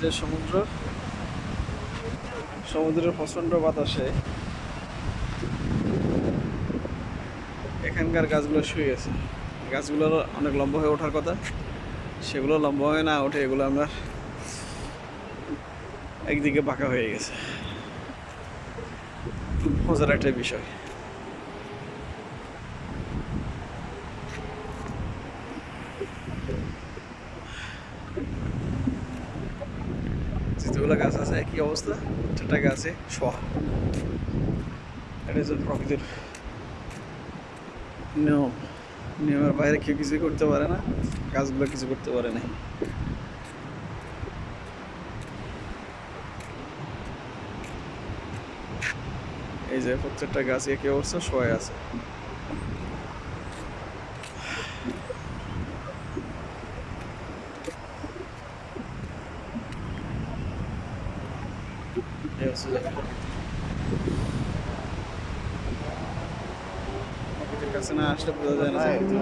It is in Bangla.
যে সমুদ্রের প্রচণ্ড বাতাসে এখানকার গাছগুলো শুয়ে গেছে। গাছগুলো অনেক লম্বা হয়ে ওঠার কথা, সেগুলো লম্বা হয়ে না ওঠে, এগুলো আমরা একদিকে বাঁকা হয়ে গেছে। খুব মজার একটা বিষয়। যেগুলো গাছ আছে একই অবস্থা, প্রত্যেকটা গাছে শোয়া। এটা হচ্ছে প্রকৃতির নিয়ম। নিয়মের বাইরে কেউ কিছুই করতে পারে না, গাছগুলো কিছু করতে পারে না। এই যে প্রত্যেকটা গাছ একই অবস্থা, শোয়া আছে। এই হচ্ছে যে প্রকৃতির কাছে না আসলে বোঝা যায় না যে